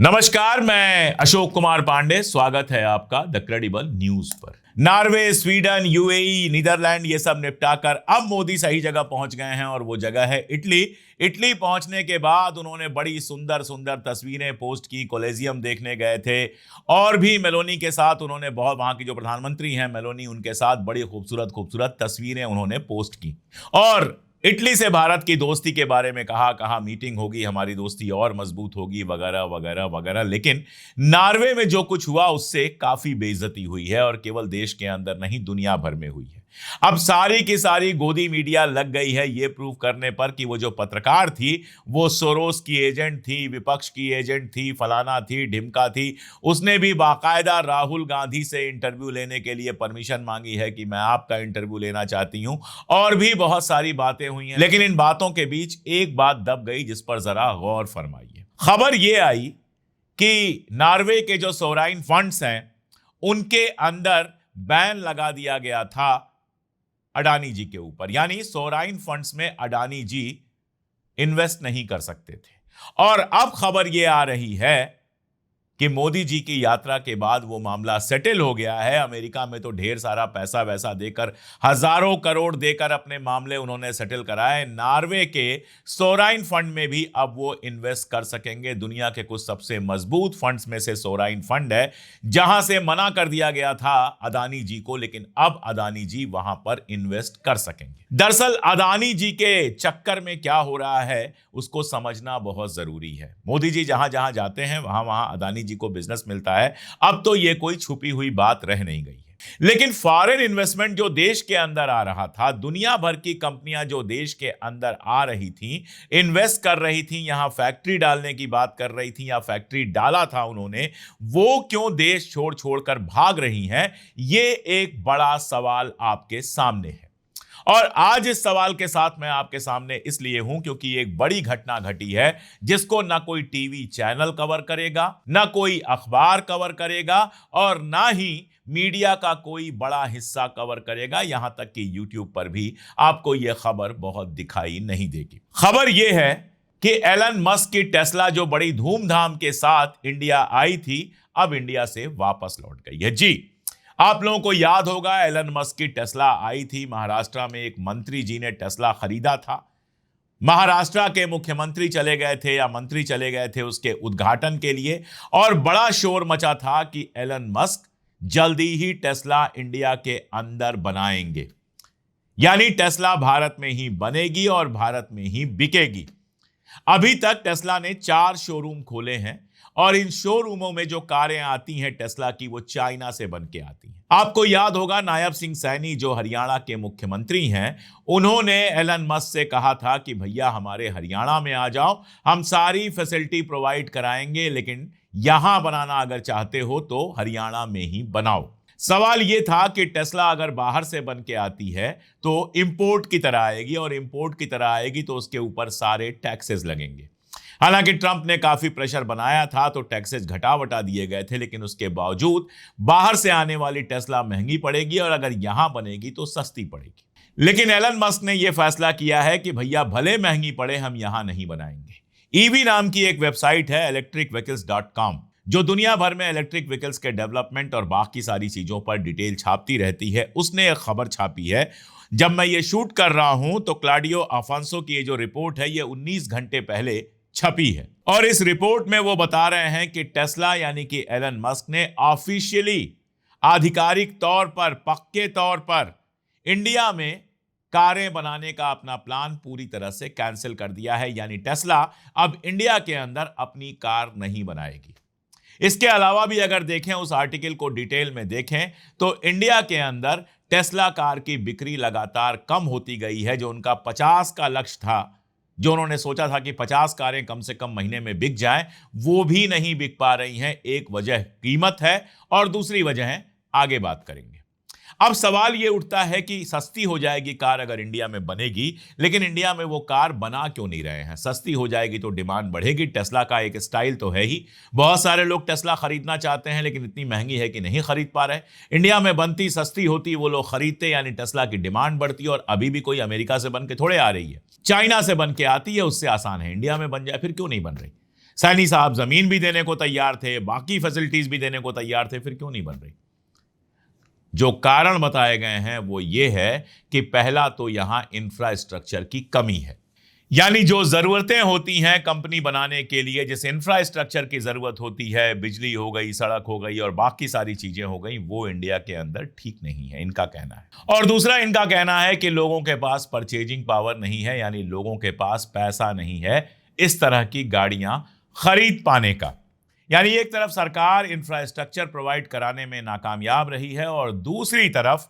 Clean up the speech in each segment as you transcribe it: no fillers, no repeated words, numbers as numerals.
नमस्कार, मैं अशोक कुमार पांडे। स्वागत है आपका द क्रेडिबल न्यूज पर। नॉर्वे, स्वीडन, यूएई, नीदरलैंड ये सब निपटाकर अब मोदी सही जगह पहुंच गए हैं और वो जगह है इटली। इटली पहुंचने के बाद उन्होंने बड़ी सुंदर सुंदर तस्वीरें पोस्ट की। कोलेजियम देखने गए थे और भी मेलोनी के साथ उन्होंने बहुत, वहां की जो प्रधानमंत्री हैं मेलोनी, उनके साथ बड़ी खूबसूरत खूबसूरत तस्वीरें उन्होंने पोस्ट की और इटली से भारत की दोस्ती के बारे में कहा मीटिंग होगी, हमारी दोस्ती और मजबूत होगी, वगैरह वगैरह वगैरह। लेकिन नॉर्वे में जो कुछ हुआ उससे काफी बेइज्जती हुई है और केवल देश के अंदर नहीं, दुनिया भर में हुई है। अब सारी की सारी गोदी मीडिया लग गई है ये प्रूव करने पर कि वो जो पत्रकार थी वो सोरोस की एजेंट थी, विपक्ष की एजेंट थी, फलाना थी, ढिमका थी। उसने भी बाकायदा राहुल गांधी से इंटरव्यू लेने के लिए परमिशन मांगी है कि मैं आपका इंटरव्यू लेना चाहती हूं, और भी बहुत सारी बातें हुई हैं। लेकिन इन बातों के बीच एक बात दब गई जिस पर जरा गौर फरमाइए। खबर यह आई कि नॉर्वे के जो सोवराइन फंड्स हैं उनके अंदर बैन लगा दिया गया था अडानी जी के ऊपर, यानी सोवराइन फंड्स में अडानी जी इन्वेस्ट नहीं कर सकते थे। और अब खबर यह आ रही है कि मोदी जी की यात्रा के बाद वो मामला सेटल हो गया है। अमेरिका में तो ढेर सारा पैसा वैसा देकर, हजारों करोड़ देकर अपने मामले उन्होंने सेटल कराए। नॉर्वे के सोवराइन फंड में भी अब वो इन्वेस्ट कर सकेंगे। दुनिया के कुछ सबसे मजबूत फंड्स में से सोवराइन फंड है, जहां से मना कर दिया गया था अदानी जी को, लेकिन अब अदानी जी वहां पर इन्वेस्ट कर सकेंगे। दरअसल अदानी जी के चक्कर में क्या हो रहा है उसको समझना बहुत जरूरी है। मोदी जी जहां जहां जाते हैं वहां वहां अदानी जी को बिजनेस मिलता है। अब तो यह कोई छुपी हुई बात रह नहीं गई है। लेकिन फॉरेन इन्वेस्टमेंट जो देश के अंदर आ रहा था, दुनिया भर की कंपनियां जो देश के अंदर आ रही थी, इन्वेस्ट कर रही थी, यहां फैक्ट्री डालने की बात कर रही थी या फैक्ट्री डाला था उन्होंने, वो क्यों देश छोड़ छोड़कर भाग रही हैं? ये एक बड़ा सवाल आपके सामने है। और आज इस सवाल के साथ मैं आपके सामने इसलिए हूं क्योंकि एक बड़ी घटना घटी है जिसको ना कोई टीवी चैनल कवर करेगा, ना कोई अखबार कवर करेगा और ना ही मीडिया का कोई बड़ा हिस्सा कवर करेगा। यहां तक कि यूट्यूब पर भी आपको यह खबर बहुत दिखाई नहीं देगी। खबर यह है कि एलन मस्क की टेस्ला जो बड़ी धूमधाम के साथ इंडिया आई थी, अब इंडिया से वापस लौट गई है। जी, आप लोगों को याद होगा एलन मस्क की टेस्ला आई थी। महाराष्ट्र में एक मंत्री जी ने टेस्ला खरीदा था। महाराष्ट्र के मुख्यमंत्री चले गए थे या मंत्री चले गए थे उसके उद्घाटन के लिए और बड़ा शोर मचा था कि एलन मस्क जल्दी ही टेस्ला इंडिया के अंदर बनाएंगे, यानी टेस्ला भारत में ही बनेगी और भारत में ही बिकेगी। अभी तक टेस्ला ने 4 शोरूम खोले हैं और इन शोरूमों में जो कारें आती हैं टेस्ला की, वो चाइना से बन के आती हैं। आपको याद होगा नायब सिंह सैनी जो हरियाणा के मुख्यमंत्री हैं, उन्होंने एलन मस्क से कहा था कि भैया हमारे हरियाणा में आ जाओ, हम सारी फैसिलिटी प्रोवाइड कराएंगे, लेकिन यहां बनाना अगर चाहते हो तो हरियाणा में ही बनाओ। सवाल यह था कि टेस्ला अगर बाहर से बन के आती है तो इंपोर्ट की तरह आएगी और इंपोर्ट की तरह आएगी तो उसके ऊपर सारे टैक्सेस लगेंगे। हालांकि ट्रंप ने काफी प्रेशर बनाया था तो टैक्सेस घटा दिए गए थे, लेकिन उसके बावजूद बाहर से आने वाली टेस्ला महंगी पड़ेगी और अगर यहां बनेगी तो सस्ती पड़ेगी। लेकिन एलन मस्क ने यह फैसला किया है कि भैया भले महंगी पड़े, हम यहां नहीं बनाएंगे। ईवी नाम की एक वेबसाइट है electricvehicles.com, जो दुनिया भर में इलेक्ट्रिक व्हीकल्स के डेवलपमेंट और बाकी सारी चीजों पर डिटेल छापती रहती है। उसने एक खबर छापी है। जब मैं ये शूट कर रहा हूं तो क्लाडियो अफांसो की ये जो रिपोर्ट है ये 19 घंटे पहले छपी है और इस रिपोर्ट में वो बता रहे हैं कि टेस्ला यानी कि एलन मस्क ने ऑफिशियली, आधिकारिक तौर पर, पक्के तौर पर इंडिया में कारें बनाने का अपना प्लान पूरी तरह से कैंसिल कर दिया है। यानी टेस्ला अब इंडिया के अंदर अपनी कार नहीं बनाएगी। इसके अलावा भी अगर देखें, उस आर्टिकल को डिटेल में देखें तो इंडिया के अंदर टेस्ला कार की बिक्री लगातार कम होती गई है। जो उनका 50 का लक्ष्य था, जो उन्होंने सोचा था कि 50 कारें कम से कम महीने में बिक जाएं, वो भी नहीं बिक पा रही हैं। एक वजह कीमत है और दूसरी वजह है, आगे बात करेंगे। अब सवाल ये उठता है कि सस्ती हो जाएगी कार अगर इंडिया में बनेगी, लेकिन इंडिया में वो कार बना क्यों नहीं रहे हैं? सस्ती हो जाएगी तो डिमांड बढ़ेगी। टेस्ला का एक स्टाइल तो है ही, बहुत सारे लोग टेस्ला खरीदना चाहते हैं लेकिन इतनी महंगी है कि नहीं खरीद पा रहे। इंडिया में बनती, सस्ती होती, वो लोग खरीदते, यानी टेस्ला की डिमांड बढ़ती। और अभी भी कोई अमेरिका से बन के थोड़े आ रही है, चाइना से बन के आती है, उससे आसान है इंडिया में बन जाए, फिर क्यों नहीं बन रही? सैनी साहब जमीन भी देने को तैयार थे, बाकी फैसिलिटीज भी देने को तैयार थे, फिर क्यों नहीं बन रही? जो कारण बताए गए हैं वो ये है कि पहला तो यहां इंफ्रास्ट्रक्चर की कमी है, यानी जो जरूरतें होती हैं कंपनी बनाने के लिए, जिस इंफ्रास्ट्रक्चर की जरूरत होती है, बिजली हो गई, सड़क हो गई और बाकी सारी चीजें हो गई, वो इंडिया के अंदर ठीक नहीं है, इनका कहना है। और दूसरा इनका कहना है कि लोगों के पास परचेजिंग पावर नहीं है, यानी लोगों के पास पैसा नहीं है इस तरह की गाड़ियां खरीद पाने का। यानी एक तरफ सरकार इंफ्रास्ट्रक्चर प्रोवाइड कराने में नाकामयाब रही है और दूसरी तरफ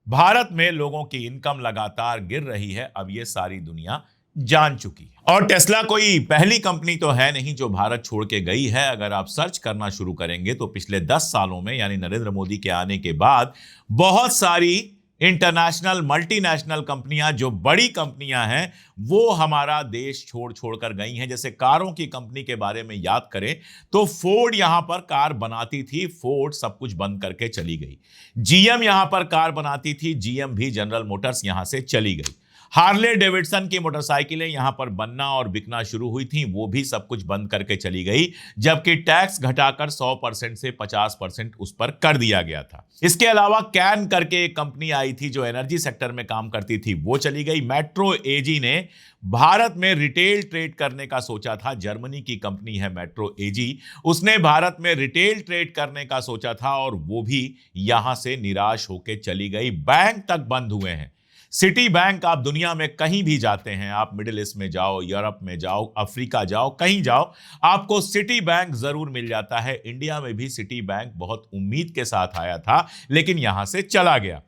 भारत में लोगों की इनकम लगातार गिर रही है। अब ये सारी दुनिया जान चुकी है। और टेस्ला कोई पहली कंपनी तो है नहीं जो भारत छोड़ के गई है। अगर आप सर्च करना शुरू करेंगे तो पिछले 10 सालों में, यानी नरेंद्र मोदी के आने के बाद, बहुत सारी इंटरनेशनल मल्टीनेशनल कंपनियां, जो बड़ी कंपनियां हैं, वो हमारा देश छोड़ छोड़कर गई हैं। जैसे कारों की कंपनी के बारे में याद करें तो फोर्ड यहां पर कार बनाती थी, फोर्ड सब कुछ बंद करके चली गई। जीएम यहां पर कार बनाती थी, जीएम भी जनरल मोटर्स यहां से चली गई। हार्ले डेविडसन की मोटरसाइकिलें यहां पर बनना और बिकना शुरू हुई थी, वो भी सब कुछ बंद करके चली गई, जबकि टैक्स घटाकर 100% से 50% उस पर कर दिया गया था। इसके अलावा कैन करके एक कंपनी आई थी जो एनर्जी सेक्टर में काम करती थी, वो चली गई। मेट्रो एजी ने भारत में रिटेल ट्रेड करने का सोचा था, जर्मनी की कंपनी है मेट्रो एजी, उसने भारत में रिटेल ट्रेड करने का सोचा था और वो भी यहां से निराश होकर चली गई। बैंक तक बंद हुए हैं। सिटी बैंक, आप दुनिया में कहीं भी जाते हैं, आप मिडिल ईस्ट में जाओ, यूरोप में जाओ, अफ्रीका जाओ, कहीं जाओ, आपको सिटी बैंक जरूर मिल जाता है। इंडिया में भी सिटी बैंक बहुत उम्मीद के साथ आया था, लेकिन यहां से चला गया।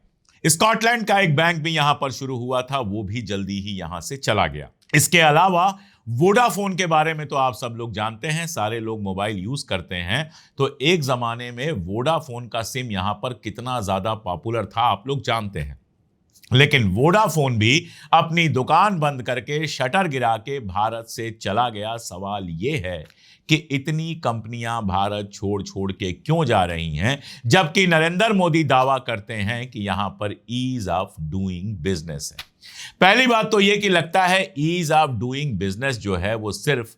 स्कॉटलैंड का एक बैंक भी यहां पर शुरू हुआ था, वो भी जल्दी ही यहां से चला गया। इसके अलावा वोडाफोन के बारे में तो आप सब लोग जानते हैं, सारे लोग मोबाइल यूज करते हैं, तो एक जमाने में वोडाफोन का सिम यहां पर कितना ज्यादा पॉपुलर था आप लोग जानते हैं। लेकिन वोडाफोन भी अपनी दुकान बंद करके, शटर गिरा के भारत से चला गया। सवाल यह है कि इतनी कंपनियां भारत छोड़ छोड़ के क्यों जा रही हैं, जबकि नरेंद्र मोदी दावा करते हैं कि यहां पर ईज ऑफ डूइंग बिजनेस है। पहली बात तो यह कि लगता है ईज ऑफ डूइंग बिजनेस जो है वो सिर्फ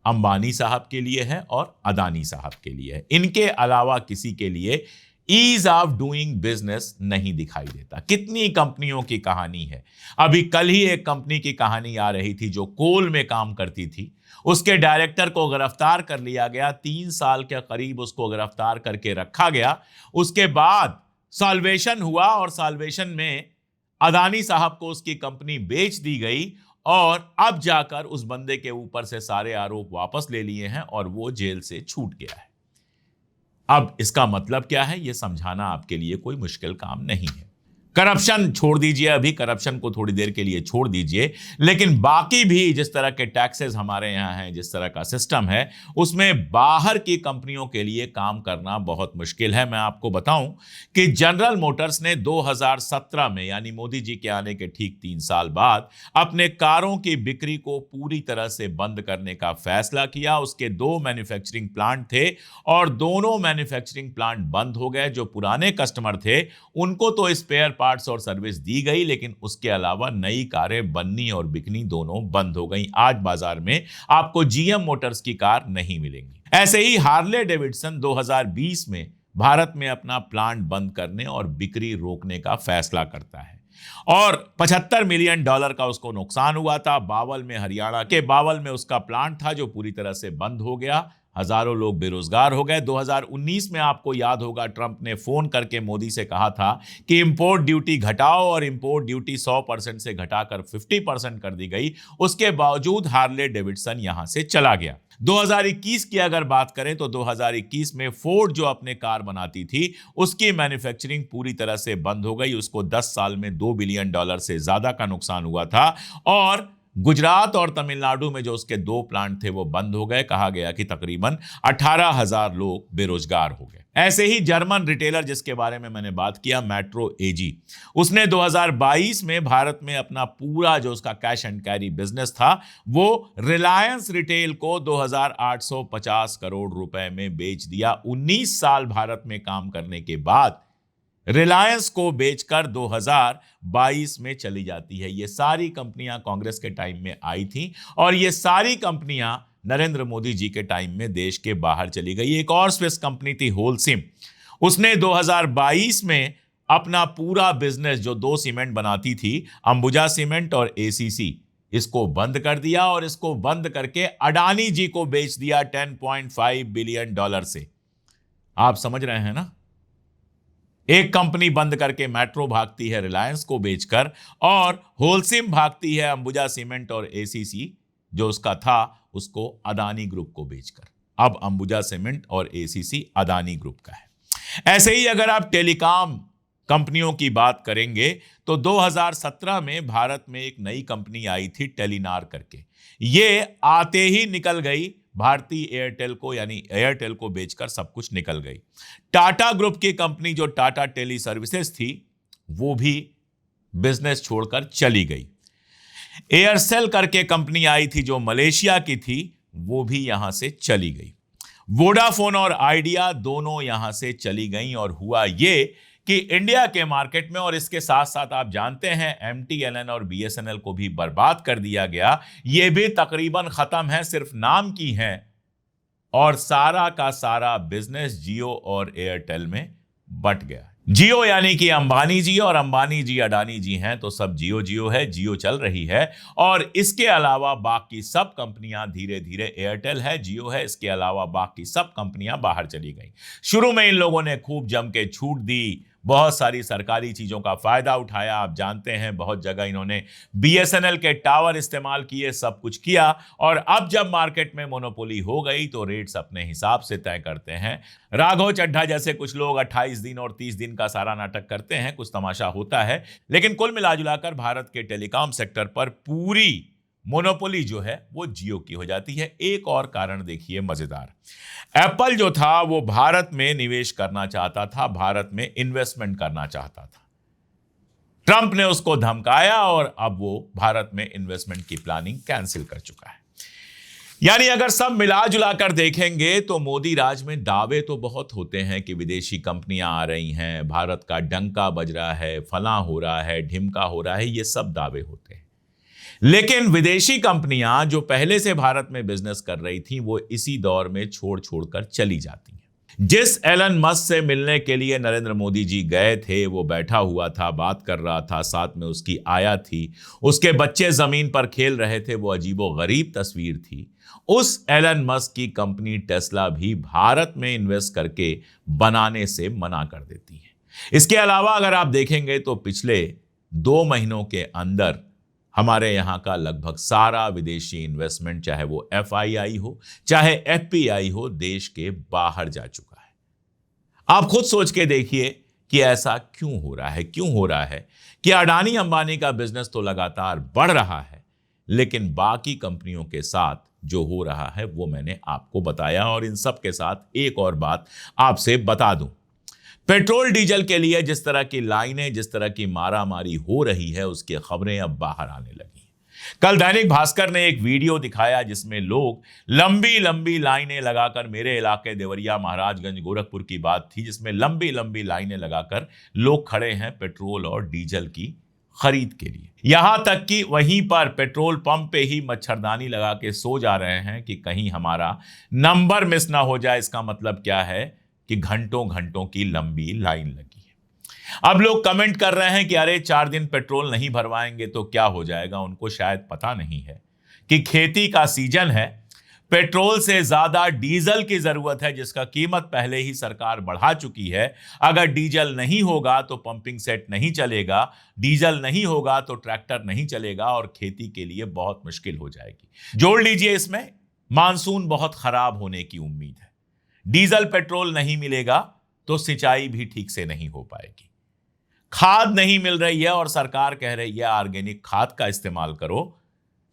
अंबानी साहब के लिए है और अदानी साहब के लिए है, इनके अलावा किसी के लिए ईज ऑफ डूइंग बिजनेस नहीं दिखाई देता। कितनी कंपनियों की कहानी है। अभी कल ही एक कंपनी की कहानी आ रही थी जो कोल में काम करती थी, उसके डायरेक्टर को गिरफ्तार कर लिया गया, 3 साल के करीब उसको गिरफ्तार करके रखा गया। उसके बाद सॉल्वेशन हुआ और सॉल्वेशन में अदानी साहब को उसकी कंपनी बेच दी गई और अब जाकर उस बंदे के ऊपर से सारे आरोप वापस ले लिए हैं और वो जेल से छूट गया है। अब इसका मतलब क्या है, यह समझाना आपके लिए कोई मुश्किल काम नहीं है। करप्शन छोड़ दीजिए, अभी करप्शन को थोड़ी देर के लिए छोड़ दीजिए, लेकिन बाकी भी जिस तरह के टैक्सेस हमारे यहाँ हैं, जिस तरह का सिस्टम है, उसमें बाहर की कंपनियों के लिए काम करना बहुत मुश्किल है। मैं आपको बताऊं कि जनरल मोटर्स ने 2017 में, यानी मोदी जी के आने के ठीक 3 साल बाद, अपने कारों की बिक्री को पूरी तरह से बंद करने का फैसला किया। उसके 2 मैन्युफैक्चरिंग प्लांट थे और दोनों मैन्युफैक्चरिंग प्लांट बंद हो गए। जो पुराने कस्टमर थे उनको तो स्पेयर पार्ट्स और सर्विस दी गई, लेकिन उसके अलावा नई कारें बननी और बिकनी दोनों बंद हो गई। आज बाजार में आपको जीएम मोटर्स की कार नहीं मिलेंगी। ऐसे ही हार्ले डेविडसन 2020 में भारत में अपना प्लांट बंद करने और बिक्री रोकने का फैसला करता है और $75 मिलियन का उसको नुकसान हुआ था। बावल में, हरियाणा के बावल में उसका प्लांट था जो पूरी तरह से बंद हो गया। हजारों लोग बेरोजगार हो गए। 2019 में आपको याद होगा ट्रंप ने फोन करके मोदी से कहा था कि इंपोर्ट ड्यूटी घटाओ और इंपोर्ट ड्यूटी 100% से घटाकर 50% कर दी गई। उसके बावजूद हार्ले डेविडसन यहां से चला गया। 2021 की अगर बात करें तो 2021 में फोर्ड जो अपने कार बनाती थी उसकी मैन्युफैक्चरिंग पूरी तरह से बंद हो गई। उसको 10 साल में $2 बिलियन से ज्यादा का नुकसान हुआ था और गुजरात और तमिलनाडु में जो उसके 2 प्लांट थे वो बंद हो गए। कहा गया कि तकरीबन 18,000 लोग बेरोजगार हो गए। ऐसे ही जर्मन रिटेलर जिसके बारे में मैंने बात किया, मेट्रो एजी, उसने 2022 में भारत में अपना पूरा जो उसका कैश एंड कैरी बिजनेस था वो रिलायंस रिटेल को 2,850 करोड़ रुपए में बेच दिया। 19 साल भारत में काम करने के बाद रिलायंस को बेचकर 2022 में चली जाती है। ये सारी कंपनियां कांग्रेस के टाइम में आई थी और ये सारी कंपनियां नरेंद्र मोदी जी के टाइम में देश के बाहर चली गई। एक और स्विस कंपनी थी होलसिम, उसने 2022 में अपना पूरा बिजनेस जो दो सीमेंट बनाती थी, अंबुजा सीमेंट और एसीसी, इसको बंद कर दिया और इसको बंद करके अडानी जी को बेच दिया $10.5 बिलियन से। आप समझ रहे हैं ना, एक कंपनी बंद करके मेट्रो भागती है रिलायंस को बेचकर, और होलसिम भागती है अंबुजा सीमेंट और एसीसी जो उसका था उसको अदानी ग्रुप को बेचकर। अब अंबुजा सीमेंट और एसीसी अदानी ग्रुप का है। ऐसे ही अगर आप टेलीकॉम कंपनियों की बात करेंगे तो 2017 में भारत में एक नई कंपनी आई थी टेलीनार करके, ये आते ही निकल गई भारतीय एयरटेल को, यानी एयरटेल को बेचकर सब कुछ निकल गई। टाटा ग्रुप की कंपनी जो टाटा टेली सर्विसेज थी वो भी बिजनेस छोड़कर चली गई। एयरसेल करके कंपनी आई थी जो मलेशिया की थी, वो भी यहां से चली गई। वोडाफोन और आइडिया दोनों यहां से चली गई, और हुआ ये कि इंडिया के मार्केट में, और इसके साथ साथ आप जानते हैं MTNL और BSNL को भी बर्बाद कर दिया गया, ये भी तकरीबन खत्म है, सिर्फ नाम की हैं, और सारा का सारा बिजनेस जियो और एयरटेल में बंट गया। जियो यानी कि अंबानी जी, और अंबानी जी अडानी जी हैं, तो सब जियो जियो है, जियो चल रही है। और इसके अलावा बाकी सब कंपनियां धीरे धीरे, एयरटेल है, जियो है, इसके अलावा बाकी सब कंपनियां बाहर चली गई। शुरू में इन लोगों ने खूब जम के छूट दी, बहुत सारी सरकारी चीजों का फायदा उठाया। आप जानते हैं बहुत जगह इन्होंने BSNL के टावर इस्तेमाल किए, सब कुछ किया, और अब जब मार्केट में मोनोपोली हो गई तो रेट्स अपने हिसाब से तय करते हैं। राघव चड्ढा जैसे कुछ लोग 28 दिन और 30 दिन का सारा नाटक करते हैं, कुछ तमाशा होता है, लेकिन कुल मिलाजुलाकर भारत के टेलीकॉम सेक्टर पर पूरी मोनोपोली जो है वो जियो की हो जाती है। एक और कारण देखिए मजेदार, एप्पल जो था वो भारत में निवेश करना चाहता था, भारत में इन्वेस्टमेंट करना चाहता था। ट्रंप ने उसको धमकाया और अब वो भारत में इन्वेस्टमेंट की प्लानिंग कैंसिल कर चुका है। यानी अगर सब मिला जुला कर देखेंगे तो मोदी राज में दावे तो बहुत होते हैं कि विदेशी कंपनियां आ रही हैं, भारत का डंका बज रहा है, फलां हो रहा है, ढिमका हो रहा है, ये सब दावे होते हैं। लेकिन विदेशी कंपनियां जो पहले से भारत में बिजनेस कर रही थी वो इसी दौर में छोड़ छोड़कर चली जाती हैं। जिस एलन मस्क से मिलने के लिए नरेंद्र मोदी जी गए थे वो बैठा हुआ था, बात कर रहा था, साथ में उसकी आया थी, उसके बच्चे जमीन पर खेल रहे थे, वो अजीबोगरीब तस्वीर थी। उस एलन मस्क की कंपनी टेस्ला भी भारत में इन्वेस्ट करके बनाने से मना कर देती है। इसके अलावा अगर आप देखेंगे तो पिछले 2 महीनों के अंदर हमारे यहाँ का लगभग सारा विदेशी इन्वेस्टमेंट, चाहे वो FII हो चाहे FPI हो, देश के बाहर जा चुका है। आप खुद सोच के देखिए कि ऐसा क्यों हो रहा है। क्यों हो रहा है कि अडानी अंबानी का बिजनेस तो लगातार बढ़ रहा है, लेकिन बाकी कंपनियों के साथ जो हो रहा है वो मैंने आपको बताया। और इन सब के साथ एक और बात आपसे बता दूं, पेट्रोल डीजल के लिए जिस तरह की लाइनें, जिस तरह की मारामारी हो रही है, उसकी खबरें अब बाहर आने लगी। कल दैनिक भास्कर ने एक वीडियो दिखाया जिसमें लोग लंबी लंबी लाइनें लगाकर, मेरे इलाके देवरिया महाराजगंज गोरखपुर की बात थी, जिसमें लंबी लंबी लाइनें लगाकर लोग खड़े हैं पेट्रोल और डीजल की खरीद के लिए। यहां तक कि वहीं पर पेट्रोल पंप पे ही मच्छरदानी लगा के सो जा रहे हैं कि कहीं हमारा नंबर मिस ना हो जाए। इसका मतलब क्या है कि घंटों घंटों की लंबी लाइन लगी है। अब लोग कमेंट कर रहे हैं कि अरे 4 दिन पेट्रोल नहीं भरवाएंगे तो क्या हो जाएगा। उनको शायद पता नहीं है कि खेती का सीजन है, पेट्रोल से ज्यादा डीजल की जरूरत है, जिसका कीमत पहले ही सरकार बढ़ा चुकी है। अगर डीजल नहीं होगा तो पंपिंग सेट नहीं चलेगा, डीजल नहीं होगा तो ट्रैक्टर नहीं चलेगा, और खेती के लिए बहुत मुश्किल हो जाएगी। जोड़ लीजिए इसमें मानसून बहुत खराब होने की उम्मीद है। डीजल पेट्रोल नहीं मिलेगा तो सिंचाई भी ठीक से नहीं हो पाएगी। खाद नहीं मिल रही है और सरकार कह रही है ऑर्गेनिक खाद का इस्तेमाल करो।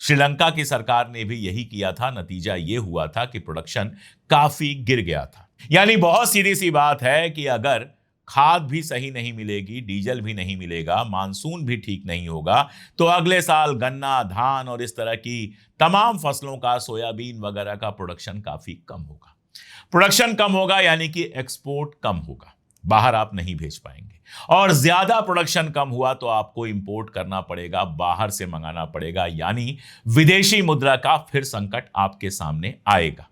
श्रीलंका की सरकार ने भी यही किया था, नतीजा यह हुआ था कि प्रोडक्शन काफी गिर गया था। यानी बहुत सीधी सी बात है कि अगर खाद भी सही नहीं मिलेगी, डीजल भी नहीं मिलेगा, मानसून भी ठीक नहीं होगा, तो अगले साल गन्ना, धान और इस तरह की तमाम फसलों का, सोयाबीन वगैरह का प्रोडक्शन काफी कम होगा। प्रोडक्शन कम होगा यानी कि एक्सपोर्ट कम होगा। बाहर आप नहीं भेज पाएंगे। और ज्यादा प्रोडक्शन कम हुआ तो आपको इंपोर्ट करना पड़ेगा, बाहर से मंगाना पड़ेगा, यानी विदेशी मुद्रा का फिर संकट आपके सामने आएगा।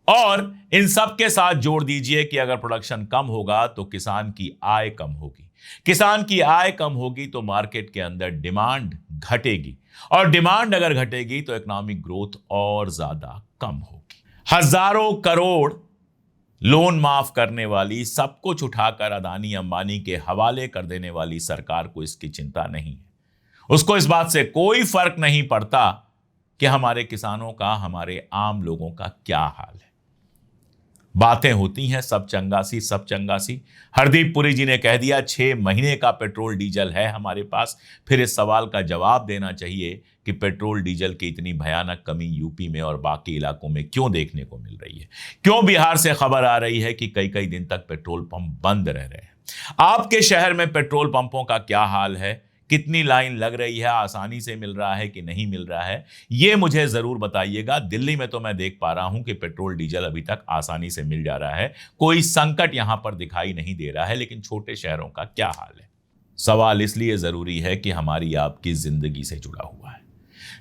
और इन सब के साथ जोड़ दीजिए कि अगर प्रोडक्शन कम होगा तो किसान की आय कम होगी, किसान की आय कम होगी तो मार्केट के अंदर डिमांड घटेगी, और डिमांड अगर घटेगी तो इकोनॉमिक ग्रोथ और ज्यादा कम होगी। हजारों करोड़ लोन माफ करने वाली, सब कुछ उठाकर अदानी अंबानी के हवाले कर देने वाली सरकार को इसकी चिंता नहीं है। उसको इस बात से कोई फर्क नहीं पड़ता कि हमारे किसानों का, हमारे आम लोगों का क्या हाल है। बातें होती हैं सब चंगासी सब चंगासी। हरदीप पुरी जी ने कह दिया 6 महीने का पेट्रोल डीजल है हमारे पास। फिर इस सवाल का जवाब देना चाहिए कि पेट्रोल डीजल की इतनी भयानक कमी यूपी में और बाकी इलाकों में क्यों देखने को मिल रही है? क्यों बिहार से खबर आ रही है कि कई कई दिन तक पेट्रोल पंप बंद रह रहे हैं? आपके शहर में पेट्रोल पंपों का क्या हाल है? कितनी लाइन लग रही है? आसानी से मिल रहा है कि नहीं मिल रहा है? ये मुझे जरूर बताइएगा। दिल्ली में तो मैं देख पा रहा हूं कि पेट्रोल डीजल अभी तक आसानी से मिल जा रहा है, कोई संकट यहां पर दिखाई नहीं दे रहा है, लेकिन छोटे शहरों का क्या हाल है? सवाल इसलिए जरूरी है कि हमारी आपकी जिंदगी से जुड़ा हुआ है।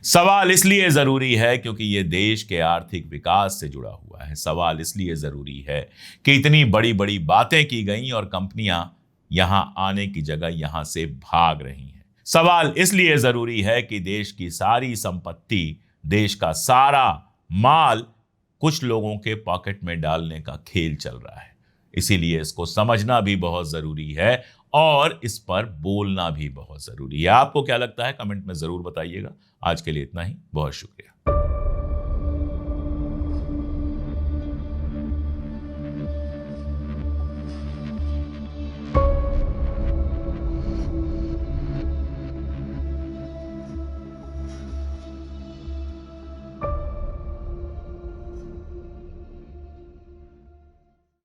सवाल इसलिए जरूरी है क्योंकि यह देश के आर्थिक विकास से जुड़ा हुआ है। सवाल इसलिए जरूरी है कि इतनी बड़ी बड़ी बातें की गई और कंपनियां यहां आने की जगह यहां से भाग रही हैं। सवाल इसलिए जरूरी है कि देश की सारी संपत्ति, देश का सारा माल कुछ लोगों के पॉकेट में डालने का खेल चल रहा है। इसीलिए इसको समझना भी बहुत जरूरी है और इस पर बोलना भी बहुत जरूरी है। आपको क्या लगता है? कमेंट में जरूर बताइएगा। आज के लिए इतना ही, बहुत शुक्रिया।